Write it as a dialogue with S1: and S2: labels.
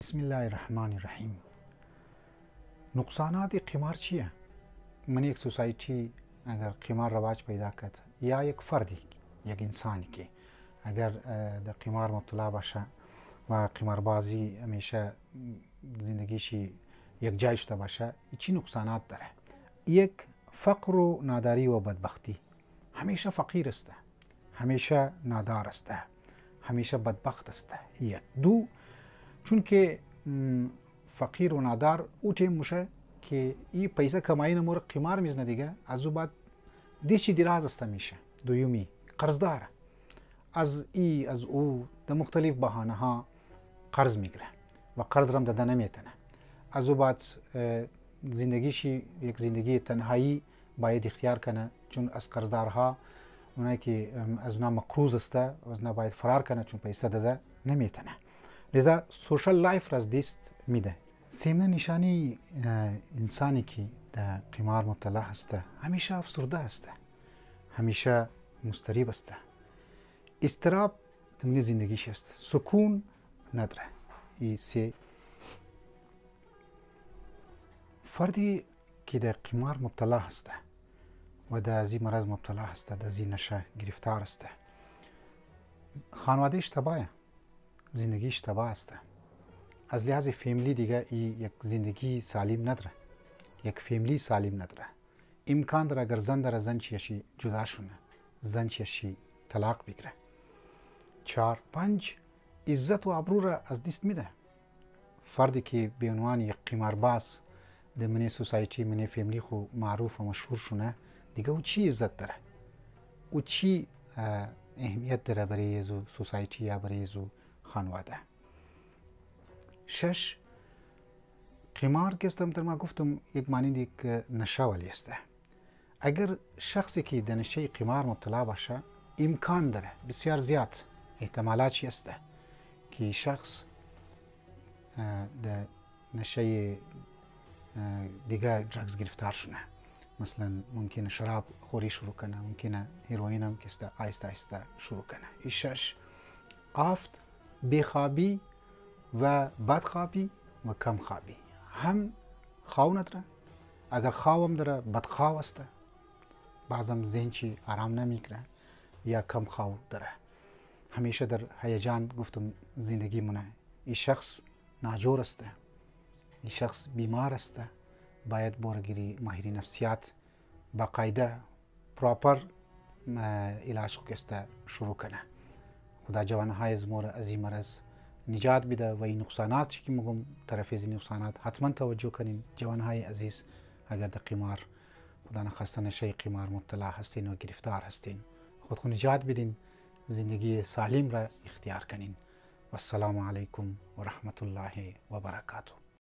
S1: بسم الله الرحمن الرحیم. نقصانات قمار چیه؟ من یک سوسایتی اگر قمار رواج پیدا کرد یا یک فردی یک انسانی که اگر در قمار مبتلا باشه و قماربازی همیشه زندگیشی یک جای شده باشه، چی نقصانات داره؟ یک، فقر و ناداری و بدبختی. همیشه فقیر است، همیشه نادار است، همیشه بدبخت است. یک. دو، چون که فقیر و نادار او تیم میشه که این پیسه کمایی نمور قمار میزنه دیگه، از او بعد دیشی دراز است میشه. دویومی قرضدار، از او در مختلف بهانه ها قرض میگیره و قرض رم داده نمیتونه. از او بعد زندگیشی یک زندگی تنهایی باید اختیار کنه، چون از قرضدارها اونایی که از اونها مقروض است و از اونها باید فرار کنه چون پیسه داده نمیتونه. لذا سوشال لایف را از دست میده. سیمه نشانی انسانی که در قمار مبتلا هسته همیشه افسرده هسته، همیشه مضطرب است، اضطراب در زندگیش است، سکون نداره. این سه. فردی که در قمار مبتلا هسته و در از این مرض مبتلا هسته، در از این نشه گرفتار است، خانوادهش تباهه، زندگیش تباه است. از لحاظ فیملی دیگه یک زندگی سالم نداره، یک فیملی سالم نداره. امکان داره اگر زن داره زن چیشی جدا شونه، زن چیشی طلاق بگیره. 4. 5. عزت و ابرو را از دست میده. فردی که به عنوان یک قمارباز در منی سوسایتی منی فیملی خو معروف و مشهور شونه دیگه، او چی عزت داره؟ او چی اهمیت داره برای زو سوسایتی یا برای زو خانواده؟ 6. قمار که استم ما گفتم یک مانند یک نشه ولی است. اگر شخصی که در نشه قمار مبتلا باشه، امکان داره بسیار زیاد احتمالات است که شخص در نشه دیگه درگز گرفتار شونه. مثلا ممکنه شراب خوری شروع کنه، ممکنه هیروئین هم که آهسته آهسته شروع کنه. 6. 7. بیخوابی و بدخوابی و کم خوابی. هم خواب نداره، اگر خوابم داره بدخواب است، بعضم ذهن چی آرام نمیکنه، یا کم خواب داره، همیشه در هیجان گفتم زندگی مونه. این شخص ناجور است، این شخص بیمار است، باید بورگیری ماهری نفسیات باقاعده پراپر علاج کسته شروع کنه. خدا جوانهای از مور از این مرض نجات بده و این نقصانات که میگم طرف از این نقصانات حتما توجه کنین. جوانهای عزیز اگر در قمار خدا نخواسته نشه قمار مبتلا هستین و گرفتار هستین، خودتون نجات بدین، زندگی سالم را اختیار کنین. و السلام علیکم و رحمت الله و برکاته.